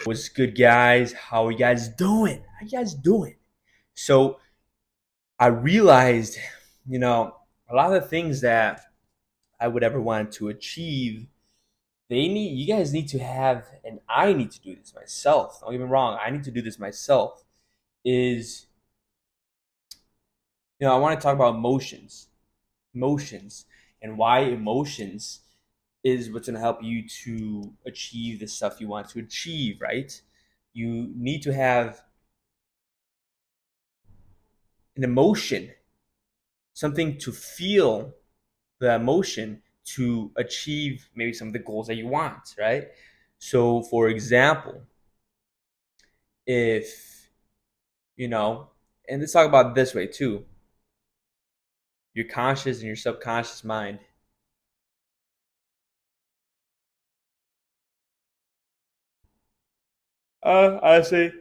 What's good, guys? How are you guys doing? How you guys doing? So I realized, you know, a lot of the things that I would ever want to achieve, you guys need to have, and I need to do this myself. Don't get me wrong, I need to do this myself. Is, I want to talk about emotions, and why emotions is what's going to help you to achieve the stuff you want to achieve, right? You need to have an emotion, something to feel the emotion to achieve maybe some of the goals that you want, right? So, for example, if, you know, and let's talk about it this way too, your conscious and your subconscious mind. Honestly,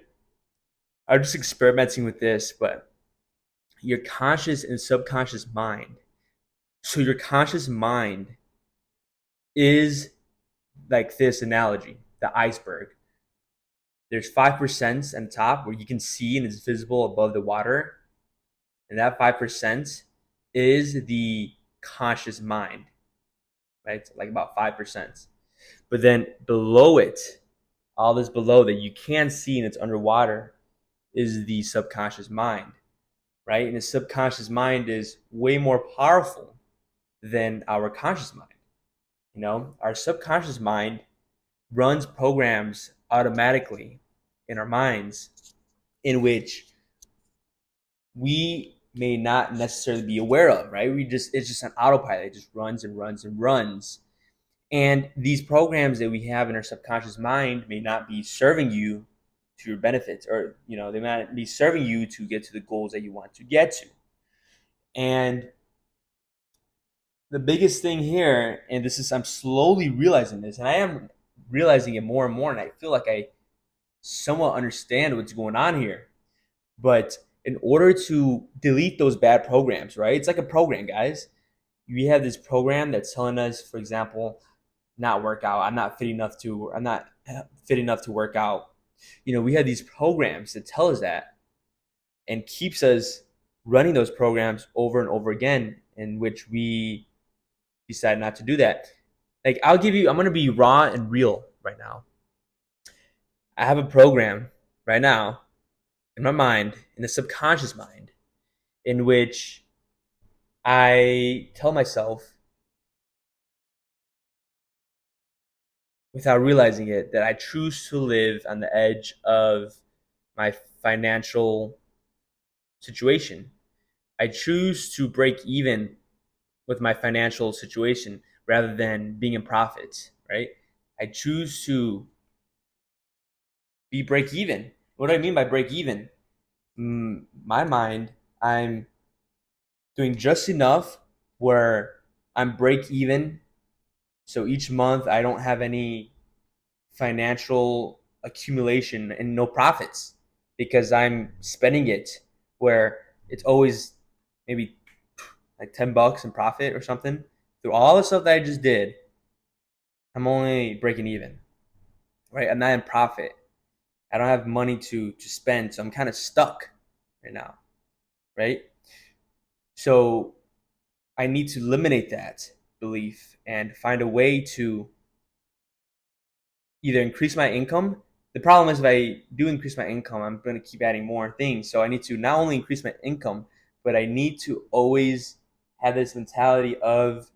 I'm just experimenting with this, but your conscious and subconscious mind. So, your conscious mind is like this analogy, the iceberg. There's 5% on top where you can see and it's visible above the water. And that 5% is the conscious mind, right? Like about 5%. But then below it, all this below that you can't see and it's underwater is the subconscious mind, right? And the subconscious mind is way more powerful than our conscious mind. Our subconscious mind runs programs automatically in our minds in which we may not necessarily be aware of, right? It's just an autopilot. It just runs and runs and runs. And these programs that we have in our subconscious mind may not be serving you to your benefits, or they might not be serving you to get to the goals that you want to get to. And the biggest thing here, and I'm slowly realizing this, and I am realizing it more and more, and I feel like I somewhat understand what's going on here. But in order to delete those bad programs, right? It's like a program, guys. We have this program that's telling us, for example, not work out. I'm not fit enough to work out. We have these programs that tell us that and keeps us running those programs over and over again, in which we decide not to do that. Like I'm gonna be raw and real right now. I have a program right now in my mind, in the subconscious mind, in which I tell myself without realizing it that I choose to live on the edge of my financial situation. I choose to break even with my financial situation rather than being in profit, right? I choose to be break even. What do I mean by break even? My mind, I'm doing just enough where I'm break even. So each month I don't have any financial accumulation and no profits because I'm spending it where it's always maybe like $10 in profit or something. Through all the stuff that I just did, I'm only breaking even, right? I'm not in profit. I don't have money to spend, so I'm kind of stuck right now, right? So I need to eliminate that belief and find a way to either increase my income. The problem is if I do increase my income, I'm going to keep adding more things. So I need to not only increase my income, but I need to always have this mentality of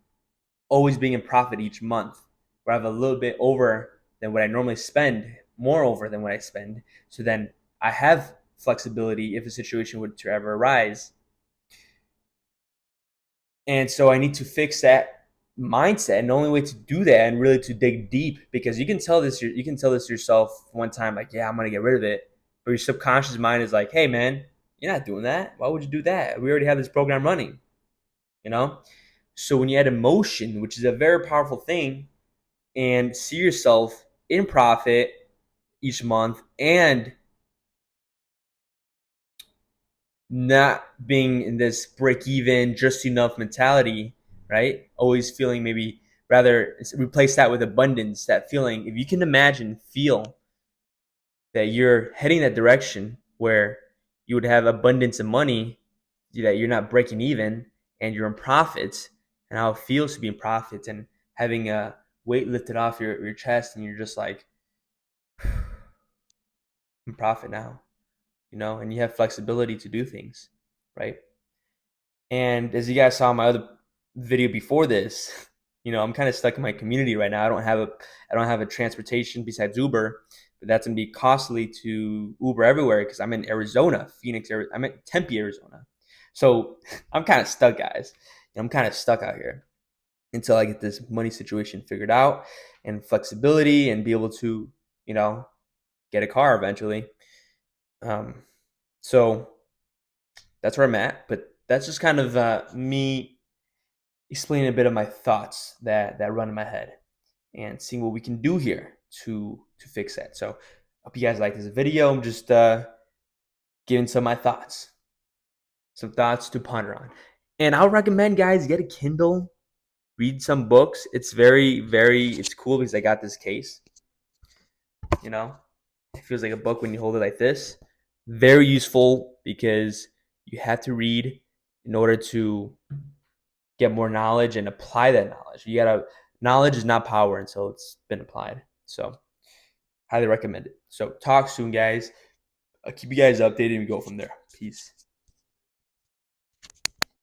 always being in profit each month, where I have a little bit over than what I normally spend, more over than what I spend. So then I have flexibility if a situation were to ever arise. And so I need to fix that mindset. And the only way to do that and really to dig deep, because you can tell this yourself one time, like, yeah, I'm gonna get rid of it. But your subconscious mind is like, hey man, you're not doing that. Why would you do that? We already have this program running, you know? So when you add emotion, which is a very powerful thing, and see yourself in profit each month and not being in this break even, just enough mentality, right? Always feeling maybe rather replace that with abundance, that feeling. If you can imagine, feel that you're heading that direction where you would have abundance of money, that you're not breaking even and you're in profits, and how it feels to be in profits and having a weight lifted off your chest, and you're just like, I'm in profit now, and you have flexibility to do things, right? And as you guys saw in my other video before this, I'm kind of stuck in my community right now. I don't have a transportation besides Uber, but that's gonna be costly to Uber everywhere because I'm in Arizona, Phoenix, Arizona. I'm in Tempe, Arizona. So I'm kind of stuck, guys. I'm kind of stuck out here until I get this money situation figured out and flexibility and be able to, get a car eventually. So that's where I'm at. But that's just kind of me explaining a bit of my thoughts that run in my head and seeing what we can do here to fix that. So hope you guys like this video. I'm just giving some of my thoughts, some thoughts to ponder on. And I'll recommend, guys, get a Kindle, read some books. It's it's cool because I got this case. It feels like a book when you hold it like this. Very useful because you have to read in order to get more knowledge and apply that knowledge. Knowledge is not power until it's been applied. So highly recommend it. So talk soon, guys. I'll keep you guys updated and we go from there. Peace.